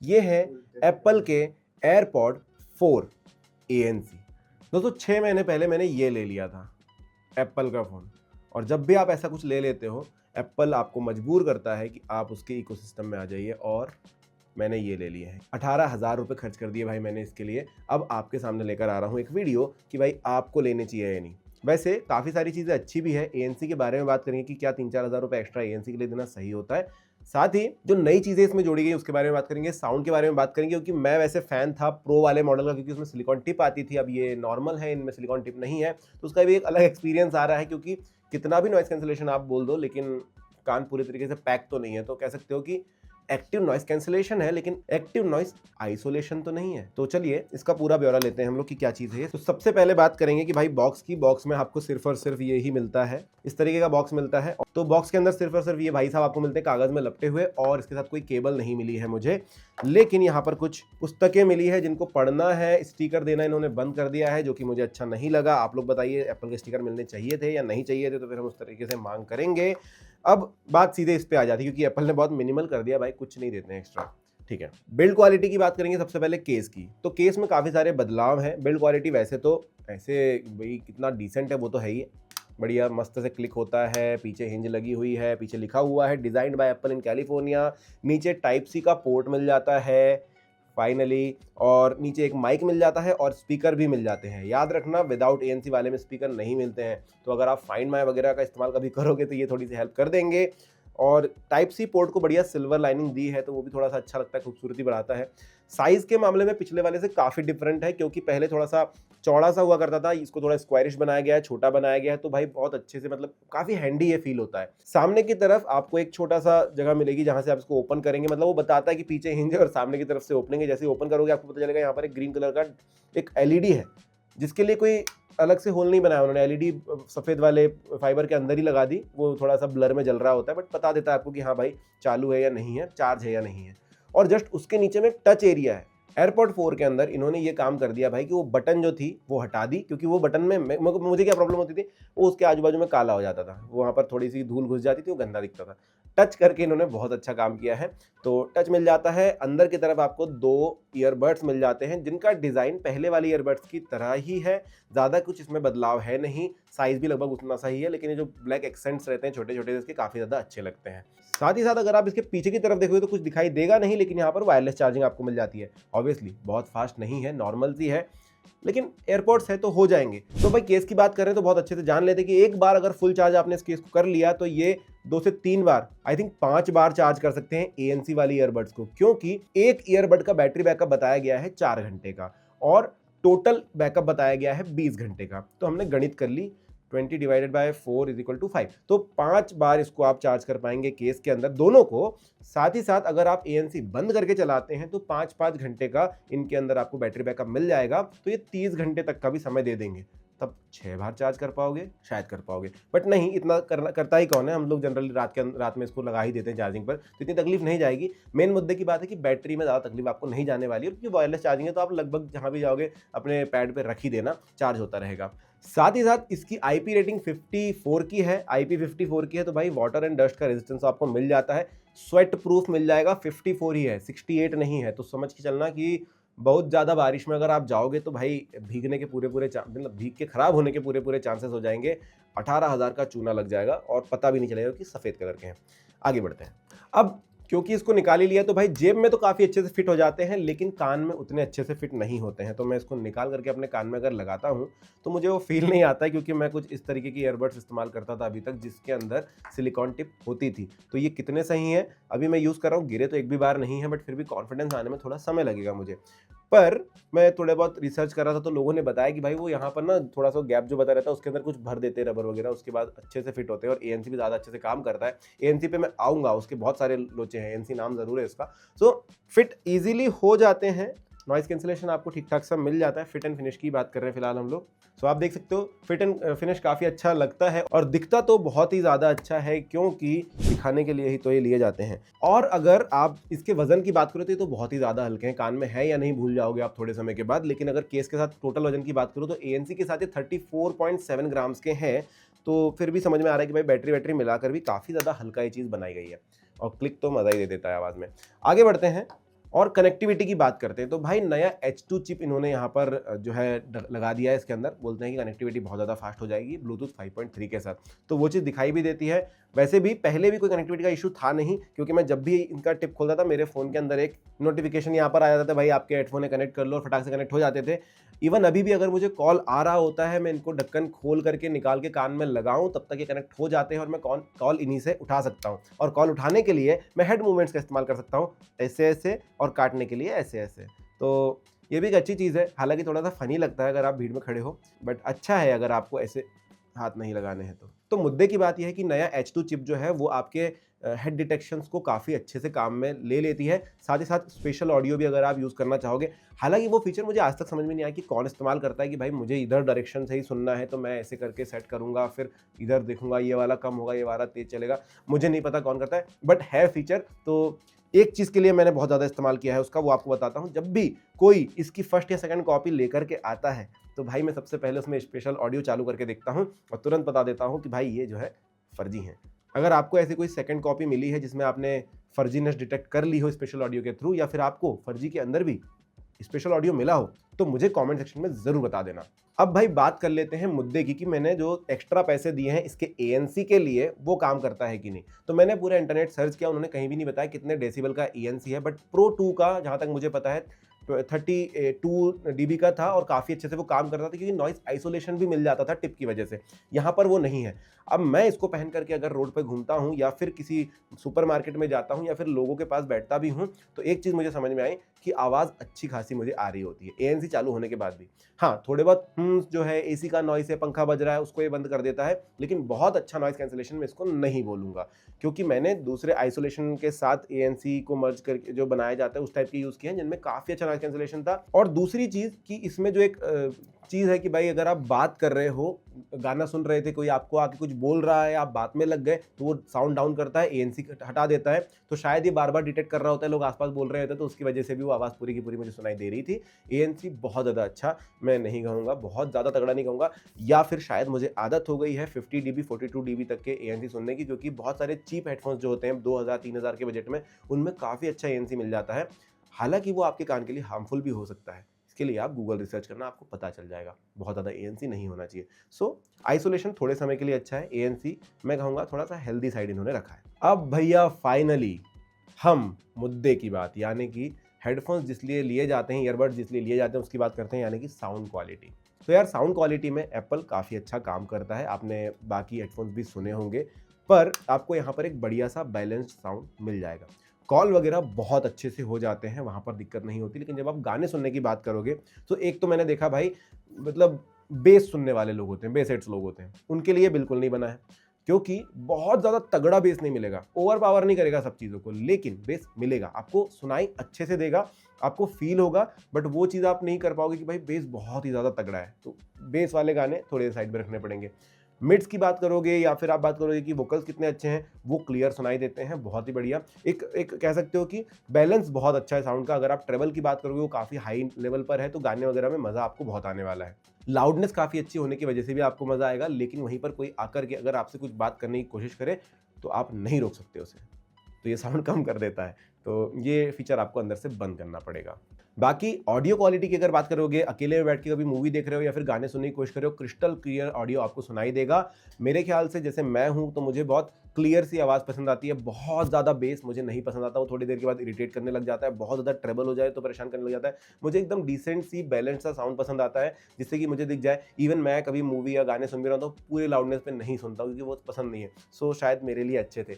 ये है एप्पल के एयरपॉड 4 ANC। दोस्तों 6 महीने पहले मैंने ये ले लिया था एप्पल का फ़ोन, और जब भी आप ऐसा कुछ ले लेते हो एप्पल आपको मजबूर करता है कि आप उसके इकोसिस्टम में आ जाइए, और मैंने ये ले लिए हैं। 18,000 रुपये खर्च कर दिए भाई मैंने इसके लिए। अब आपके सामने लेकर आ रहा हूँ एक वीडियो कि भाई आपको लेने चाहिए या नहीं। वैसे काफ़ी सारी चीज़ें अच्छी भी है। ANC के बारे में बात करेंगे कि क्या 3-4 हज़ार रुपये एक्स्ट्रा ANC के लिए देना सही होता है। साथ ही जो नई चीज़ें इसमें जोड़ी गई उसके बारे में बात करेंगे, साउंड के बारे में बात करेंगे, क्योंकि मैं वैसे फ़ैन था प्रो वाले मॉडल का, क्योंकि उसमें सिलिकॉन टिप आती थी। अब ये नॉर्मल है, इनमें सिलिकॉन टिप नहीं है, तो उसका भी एक अलग एक्सपीरियंस आ रहा है। क्योंकि कितना भी नॉइस कैंसिलेशन आप बोल दो, लेकिन कान पूरी तरीके से पैक तो नहीं है। तो कह सकते हो कि एक्टिव नॉइस कैंसिलेशन है, लेकिन एक्टिव नॉइस आइसोलेशन तो नहीं है। तो चलिए इसका पूरा ब्यौरा लेते हैं हम लोग कि क्या चीज़ है। तो सबसे पहले बात करेंगे कि भाई बॉक्स में आपको सिर्फ और सिर्फ ये ही मिलता है, इस तरीके का बॉक्स मिलता है। तो बॉक्स के अंदर सिर्फ और सिर्फ ये भाई साहब आपको मिलते हैं कागज़ में लपटे हुए, और इसके साथ कोई केबल नहीं मिली है मुझे। लेकिन यहाँ पर कुछ पुस्तकें मिली है जिनको पढ़ना है। स्टिकर देना इन्होंने बंद कर दिया है, जो कि मुझे अच्छा नहीं लगा। आप लोग बताइए एप्पल के स्टिकर मिलने चाहिए थे या नहीं चाहिए थे, तो फिर हम उस तरीके से मांग करेंगे। अब बात सीधे इस पे आ जाती है, क्योंकि एप्पल ने बहुत मिनिमल कर दिया भाई, कुछ नहीं देते हैं एक्स्ट्रा। ठीक है, बिल्ड क्वालिटी की बात करेंगे सबसे पहले केस की। तो केस में काफ़ी सारे बदलाव हैं। बिल्ड क्वालिटी वैसे तो ऐसे भाई कितना डिसेंट है वो तो है ही, बढ़िया मस्त से क्लिक होता है। पीछे हिंज लगी हुई है, पीछे लिखा हुआ है designed bye apple in California. नीचे टाइप सी का पोर्ट मिल जाता है फाइनली, और नीचे एक माइक मिल जाता है और स्पीकर भी मिल जाते हैं। याद रखना विदाउट ANC वाले में स्पीकर नहीं मिलते हैं, तो अगर आप फाइंड माई वगैरह का इस्तेमाल कभी करोगे तो ये थोड़ी सी हेल्प कर देंगे। और टाइप सी पोर्ट को बढ़िया सिल्वर लाइनिंग दी है, तो वो भी थोड़ा सा अच्छा लगता है, खूबसूरती बढ़ाता है। साइज़ के मामले में पिछले वाले से काफ़ी डिफरेंट है, क्योंकि पहले थोड़ा सा चौड़ा सा हुआ करता था, इसको थोड़ा स्क्वायरिश बनाया गया है, छोटा बनाया गया है। तो भाई बहुत अच्छे से, मतलब काफ़ी हैंडी ये फील होता है। सामने की तरफ आपको एक छोटा सा जगह मिलेगी जहाँ से आप इसको ओपन करेंगे, मतलब वो बताता है कि पीछे हिंज है और सामने की तरफ से ओपनिंग है। जैसे ओपन करोगे आपको पता चलेगा यहाँ पर एक ग्रीन कलर का एक LED है, जिसके लिए कोई अलग से होल नहीं बनाया उन्होंने। LED सफ़ेद वाले फाइबर के अंदर ही लगा दी, वो थोड़ा सा ब्लर में जल रहा होता है, बट बता देता है आपको कि हाँ भाई चालू है या नहीं है, चार्ज है या नहीं है। और जस्ट उसके नीचे में टच एरिया है। एयरपॉड 4 के अंदर इन्होंने ये काम कर दिया भाई कि वो बटन जो थी वो हटा दी, क्योंकि वो बटन में मुझे क्या प्रॉब्लम होती थी, वो उसके आजू बाजू में काला हो जाता था, वहाँ पर थोड़ी सी धूल घुस जाती थी, वो गंदा दिखता था। टच करके इन्होंने बहुत अच्छा काम किया है। तो टच मिल जाता है। अंदर की तरफ आपको 2 ईयरबड्स मिल जाते हैं, जिनका डिज़ाइन पहले वाली ईयरबड्स की तरह ही है। ज़्यादा कुछ इसमें बदलाव है नहीं, साइज़ भी लगभग उतना सा ही है, लेकिन ये जो ब्लैक एक्सेंट्स रहते हैं छोटे छोटे, इसके काफ़ी ज़्यादा अच्छे लगते हैं। साथ ही साथ अगर आप इसके पीछे की तरफ देखोगे तो कुछ दिखाई देगा नहीं, लेकिन यहाँ पर वायरलेस चार्जिंग आपको मिल जाती है। ऑब्वियसली बहुत फास्ट नहीं है, नॉर्मल सी है, लेकिन एयरपोर्ट्स है तो हो जाएंगे। तो भाई केस की बात करें तो बहुत अच्छे से जान लेते कि एक बार अगर फुल चार्ज आपने इस केस को कर लिया तो ये 2 से 3 बार, आई थिंक 5 बार चार्ज कर सकते हैं ANC वाली ईयरबड्स को, क्योंकि एक ईयरबड का बैटरी बैकअप बताया गया है 4 घंटे का, और टोटल बैकअप बताया गया है 20 घंटे का। तो हमने गणित कर ली, 20 divided by 4 is equal to 5। तो 5 बार इसको आप चार्ज कर पाएंगे केस के अंदर दोनों को। साथ ही साथ अगर आप ANC बंद करके चलाते हैं तो 5-5 घंटे का इनके अंदर आपको बैटरी बैकअप मिल जाएगा। तो ये 30 घंटे तक का भी समय दे देंगे। तब 6 बार चार्ज कर पाओगे, शायद कर पाओगे, बट नहीं, इतना करता ही कौन है। हम लोग जनरली रात में इसको लगा ही देते हैं चार्जिंग पर, तो इतनी तकलीफ नहीं जाएगी। मेन मुद्दे की बात है कि बैटरी में ज़्यादा तकलीफ आपको नहीं जाने वाली है, क्योंकि वायरलेस चार्जिंग है तो आप लगभग जहाँ भी जाओगे अपने पैड पर रख ही देना, चार्ज होता रहेगा। साथ ही साथ इसकी IP रेटिंग 54 की है, IP54 की है, तो भाई वाटर एंड डस्ट का रेजिस्टेंस आपको मिल जाता है। स्वेट प्रूफ मिल जाएगा, 54 ही है, 68 नहीं है। तो समझ के चलना कि बहुत ज़्यादा बारिश में अगर आप जाओगे तो भाई भीगने के मतलब भीग के ख़राब होने के पूरे चांसेस हो जाएंगे। 18,000 का चूना लग जाएगा और पता भी नहीं चलेगा कि सफ़ेद कलर के हैं। आगे बढ़ते हैं। अब क्योंकि इसको निकाल ही लिया तो भाई जेब में तो काफ़ी अच्छे से फिट हो जाते हैं, लेकिन कान में उतने अच्छे से फिट नहीं होते हैं। तो मैं इसको निकाल करके अपने कान में अगर लगाता हूँ तो मुझे वो फील नहीं आता है, क्योंकि मैं कुछ इस तरीके की ईयरबड्स इस्तेमाल करता था अभी तक, जिसके अंदर सिलिकॉन टिप होती थी। तो ये कितने सही हैं अभी मैं यूज़ कर रहा हूँ, गिरे तो एक भी बार नहीं है, बट फिर भी कॉन्फिडेंस आने में थोड़ा समय लगेगा मुझे। पर मैं थोड़े बहुत रिसर्च कर रहा था तो लोगों ने बताया कि भाई वो यहाँ पर ना थोड़ा सा गैप जो बता रहता है उसके अंदर कुछ भर देते हैं रबर वगैरह, उसके बाद अच्छे से फिट होते हैं, और ANC भी ज़्यादा अच्छे से काम करता है। ANC पे मैं आऊँगा, उसके बहुत सारे लोचे हैं, ANC नाम ज़रूर है इसका। सो फिट ईजिली हो जाते हैं, नॉइस कैंसिलेशन आपको ठीक ठाक सब मिल जाता है। फिट एंड फिनिश की बात कर रहे हैं फिलहाल हम लोग। सो आप देख सकते हो फिट एंड फिनिश काफ़ी अच्छा लगता है, और दिखता तो बहुत ही ज़्यादा अच्छा है, क्योंकि दिखाने के लिए ही तो ये लिए जाते हैं। और अगर आप इसके वजन की बात करो तो ये तो बहुत ही ज़्यादा हल्के हैं, कान में है या नहीं भूल जाओगे आप थोड़े समय के बाद। लेकिन अगर केस के साथ टोटल वजन की बात करो तो ANC के साथ ये 34.7 ग्राम्स के हैं। तो फिर भी समझ में आ रहा है कि भाई बैटरी मिलाकर भी काफ़ी ज़्यादा हल्का ये चीज़ बनाई गई है, और क्लिक तो मज़ा ही दे देता है आवाज़ में। आगे बढ़ते हैं। और कनेक्टिविटी की बात करते हैं तो भाई नया H2 चिप इन्होंने यहाँ पर जो है लगा दिया है इसके अंदर। बोलते हैं कि कनेक्टिविटी बहुत ज़्यादा फास्ट हो जाएगी ब्लूटूथ 5.3 के साथ, तो वो चीज़ दिखाई भी देती है। वैसे भी पहले भी कोई कनेक्टिविटी का इशू था नहीं, क्योंकि मैं जब भी इनका टिप खोलता था मेरे फ़ोन के अंदर एक नोटिफिकेशन यहाँ पर आ जाता था, भाई आपके हेडफोन कनेक्ट कर लो, और फटाक से कनेक्ट हो जाते थे। इवन अभी भी अगर मुझे कॉल आ रहा होता है, मैं इनको ढक्कन खोल करके निकाल के कान में लगाऊं, तब तक ये कनेक्ट हो जाते हैं और मैं कॉल इन्हीं से उठा सकता हूं। और कॉल उठाने के लिए मैं हेड मूवमेंट्स का इस्तेमाल कर सकता हूं, ऐसे ऐसे, और काटने के लिए ऐसे ऐसे। तो ये भी एक अच्छी चीज़ है, हालांकि थोड़ा सा फनी लगता है अगर आप भीड़ में खड़े हो, बट अच्छा है अगर आपको ऐसे हाथ नहीं लगाने हैं तो मुद्दे की बात यह है कि नया H2 चिप जो है वो आपके हेड डिटेक्शंस को काफ़ी अच्छे से काम में ले लेती है। साथ ही साथ स्पेशल ऑडियो भी अगर आप यूज़ करना चाहोगे, हालांकि वो फीचर मुझे आज तक समझ में नहीं आया कि कौन इस्तेमाल करता है कि भाई मुझे इधर डायरेक्शन से ही सुनना है तो मैं ऐसे करके सेट करूंगा, फिर इधर देखूंगा ये वाला कम होगा ये वाला तेज चलेगा। मुझे नहीं पता कौन करता है, बट है फीचर। तो एक चीज़ के लिए मैंने बहुत ज़्यादा इस्तेमाल किया है उसका, वो आपको बताता हूँ। जब भी कोई इसकी फर्स्ट या सेकंड कॉपी लेकर के आता है तो भाई मैं सबसे पहले उसमें स्पेशल ऑडियो चालू करके देखता हूँ और तुरंत बता देता हूँ कि भाई ये जो है फर्जी है। अगर आपको ऐसी कोई सेकंड कॉपी मिली है जिसमें आपने फर्जीनेस डिटेक्ट कर ली हो स्पेशल ऑडियो के थ्रू, या फिर आपको फर्जी के अंदर भी स्पेशल ऑडियो मिला हो, तो मुझे कमेंट सेक्शन में ज़रूर बता देना। अब भाई बात कर लेते हैं मुद्दे की कि मैंने जो एक्स्ट्रा पैसे दिए हैं इसके ANC के लिए वो काम करता है कि नहीं। तो मैंने पूरा इंटरनेट सर्च किया, उन्होंने कहीं भी नहीं बताया कितने डेसिबल का ANC है, बट Pro 2 का जहाँ तक मुझे पता है 32 dB का था और काफ़ी अच्छे से वो काम करता था, क्योंकि नॉइस आइसोलेशन भी मिल जाता था टिप की वजह से। यहाँ पर वो नहीं है। अब मैं इसको पहन करके अगर रोड पे घूमता हूँ या फिर किसी सुपरमार्केट में जाता हूँ या फिर लोगों के पास बैठता भी हूँ, तो एक चीज़ मुझे समझ में आई कि आवाज़ अच्छी खासी मुझे आ रही होती है ANC चालू होने के बाद भी। हाँ, थोड़े बहुत जो है AC का नॉइस है, पंखा बज रहा है, उसको ये बंद कर देता है, लेकिन बहुत अच्छा नॉइस कैंसिलेशन मैं इसको नहीं बोलूँगा, क्योंकि मैंने दूसरे आइसोलेशन के साथ ANC को मर्ज करके जो बनाया जाता है उस टाइप के यूज़ किए हैं जिनमें काफ़ी अच्छा नॉइस कैंसिलेशन था। और दूसरी चीज़ कि इसमें जो एक चीज़ है कि भाई अगर आप बात कर रहे हो, गाना सुन रहे थे, कोई आपको आके कुछ बोल रहा है, आप बात में लग गए, तो वो साउंड डाउन करता है, ANC हटा देता है। तो शायद ये बार-बार डिटेक्ट कर रहा होता है, लोग आस-पास बोल रहे होते हैं, तो उसकी वजह से भी वो आवाज़ पूरी की पूरी मुझे सुनाई दे रही थी। ANC बहुत ज़्यादा अच्छा मैं नहीं कहूँगा, बहुत ज़्यादा तगड़ा नहीं कहूँगा, या फिर शायद मुझे आदत हो गई है 50 dB 42 dB तक के ANC सुनने की, क्योंकि बहुत सारे चीप हेडफोन्स जो होते हैं 2000-3000 के बजट में, उनमें काफ़ी अच्छा ANC मिल जाता है। हालाँकि वो आपके कान के लिए हार्मफुल भी हो सकता है। इसके लिए आप गूगल रिसर्च करना, आपको पता चल जाएगा। बहुत ज़्यादा ANC नहीं होना चाहिए। सो आइसोलेशन थोड़े समय के लिए अच्छा है, ANC मैं कहूँगा थोड़ा सा हेल्दी साइड इन्होंने रखा है। अब भैया फाइनली हम मुद्दे की बात, यानी कि हेडफोन्स जिस लिए लिए जाते हैं, ईयरबड्स जिस लिए लिए जाते हैं उसकी बात करते हैं, यानी कि साउंड क्वालिटी। तो यार साउंड क्वालिटी में एप्पल काफ़ी अच्छा काम करता है। आपने बाकी हेडफोन्स भी सुने होंगे, पर आपको यहाँ पर एक बढ़िया सा बैलेंस्ड साउंड मिल जाएगा। कॉल वगैरह बहुत अच्छे से हो जाते हैं, वहाँ पर दिक्कत नहीं होती। लेकिन जब आप गाने सुनने की बात करोगे, तो एक तो मैंने देखा भाई, मतलब बेस सुनने वाले लोग होते हैं, बेस हेड्स लोग होते हैं, उनके लिए बिल्कुल नहीं बना है, क्योंकि बहुत ज़्यादा तगड़ा बेस नहीं मिलेगा, ओवर पावर नहीं करेगा सब चीज़ों को, लेकिन बेस मिलेगा, आपको सुनाई अच्छे से देगा, आपको फील होगा, बट वो चीज़ आप नहीं कर पाओगे कि भाई बेस बहुत ही ज़्यादा तगड़ा है। तो बेस वाले गाने थोड़े साइड में रखने पड़ेंगे। मिड्स की बात करोगे या फिर आप बात करोगे कि वोकल्स कितने अच्छे हैं, वो क्लियर सुनाई देते हैं, बहुत ही बढ़िया। एक कह सकते हो कि बैलेंस बहुत अच्छा है साउंड का। अगर आप ट्रेबल की बात करोगे, वो काफ़ी हाई लेवल पर है, तो गाने वगैरह में मज़ा आपको बहुत आने वाला है। लाउडनेस काफ़ी अच्छी होने की वजह से भी आपको मज़ा आएगा, लेकिन वहीं पर कोई आकर के अगर आपसे कुछ बात करने की कोशिश करे, तो आप नहीं रोक सकते उसे, तो ये साउंड कम कर देता है। तो ये फीचर आपको अंदर से बंद करना पड़ेगा। बाकी ऑडियो क्वालिटी की अगर बात करोगे, अकेले में बैठ के कभी मूवी देख रहे हो या फिर गाने सुनने की कोशिश कर रहे हो, क्रिस्टल क्लियर ऑडियो आपको सुनाई देगा। मेरे ख्याल से जैसे मैं हूँ, तो मुझे बहुत क्लियर सी आवाज़ पसंद आती है। बहुत ज़्यादा बेस मुझे नहीं पसंद आता, वो थोड़ी देर के बाद इरिटेट करने लग जाता है। बहुत ज़्यादा ट्रेबल हो जाए तो परेशान करने लग जाता है। मुझे एकदम डिसेंट सी बैलेंस सा साउंड पसंद आता है, जिससे कि मुझे दिख जाए। इवन मैं कभी मूवी या गाने सुन भी रहा हूँ तो पूरे लाउडनेस पे नहीं सुनता हूँ, क्योंकि वो पसंद नहीं है। सो शायद मेरे लिए अच्छे थे।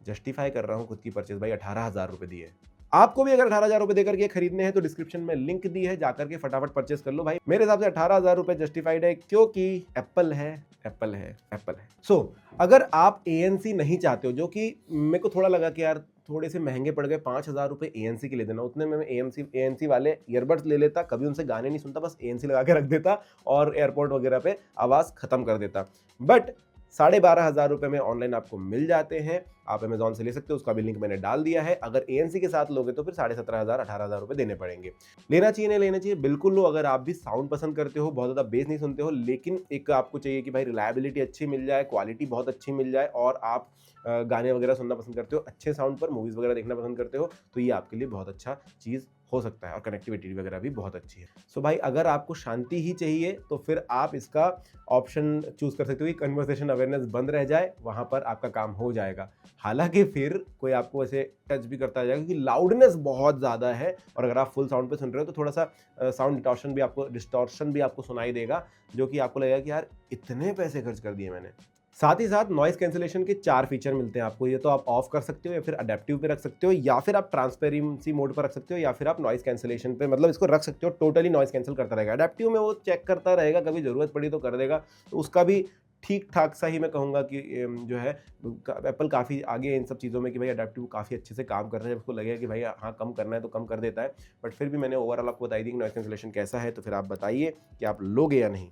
जस्टिफाई कर रहा हूँ खुद की परचेज, भाई 18,000 रुपये दिए। आपको भी अगर 18,000 रुपये देकर के खरीदने हैं तो डिस्क्रिप्शन में लिंक दी है, जाकर के फटाफट परचेस कर लो भाई। मेरे हिसाब से 18,000 रुपये जस्टिफाइड है, क्योंकि एप्पल है, एप्पल है, एप्पल है। सो अगर आप ANC नहीं चाहते हो, जो कि मेरे को थोड़ा लगा कि यार थोड़े से महंगे पड़ गए, 5,000 रुपये ANC के ले देना, उतने में मैं ANC वाले ईयरबड्स ले लेता, कभी उनसे गाने नहीं सुनता, बस ANC लगा के रख देता और एयरपोर्ट वगैरह पे आवाज़ ख़त्म कर देता। बट 12,500 रुपये में ऑनलाइन आपको मिल जाते हैं। आप अमेजॉन से ले सकते हो, उसका भी लिंक मैंने डाल दिया है। अगर ANC के साथ लोगे तो फिर 17,500 18,000 रुपये देने पड़ेंगे। लेना चाहिए नहीं लेना चाहिए, बिल्कुल लो। अगर आप भी साउंड पसंद करते हो, बहुत ज़्यादा बेस नहीं सुनते हो, लेकिन एक आपको चाहिए कि भाई रिलायबिलिटी अच्छी मिल जाए, क्वालिटी बहुत अच्छी मिल जाए, और आप गाने वगैरह सुनना पसंद करते हो अच्छे साउंड पर, मूवीज़ वगैरह देखना पसंद करते हो, तो ये आपके लिए बहुत अच्छा चीज़ हो सकता है, और कनेक्टिविटी वगैरह भी बहुत अच्छी है। सो भाई अगर आपको शांति ही चाहिए तो फिर आप इसका ऑप्शन चूज़ कर सकते हो कि कन्वर्सेशन अवेयरनेस बंद रह जाए, वहाँ पर आपका काम हो जाएगा। हालाँकि फिर कोई आपको ऐसे टच भी करता जाएगा, क्योंकि लाउडनेस बहुत ज़्यादा है, और अगर आप फुल साउंड पे सुन रहे हो तो थोड़ा-सा साउंड डिस्टॉर्शन भी आपको सुनाई देगा, जो कि आपको लगेगा कि यार इतने पैसे खर्च कर दिए मैंने। साथ ही साथ नॉइज़ कैंसलेशन के 4 फीचर मिलते हैं आपको। ये तो आप ऑफ कर सकते हो, या फिर अडैप्टिव पे रख सकते हो, या फिर आप ट्रांसपेरेंसी मोड पर रख सकते हो, या फिर आप नॉइज़ कैंसलेशन पे मतलब इसको रख सकते हो, टोटली नॉइज़ कैंसल करता रहेगा। अडैप्टिव में वो चेक करता रहेगा, कभी ज़रूरत पड़ी तो कर देगा। तो उसका भी ठीक-ठाक सा ही मैं कहूँगा कि जो है एप्पल काफ़ी आगे है इन सब चीज़ों में, कि भाई अडैप्टिव काफ़ी अच्छे से काम कर रहे हैं। उसको लगेगा कि भाई हाँ, कम करना है तो कम कर देता है। बट फिर भी मैंने ओवरऑल आपको बताई दी कि नॉइज़ कैंसलेशन कैसा है, तो फिर आप बताइए कि आप लोगे या नहीं?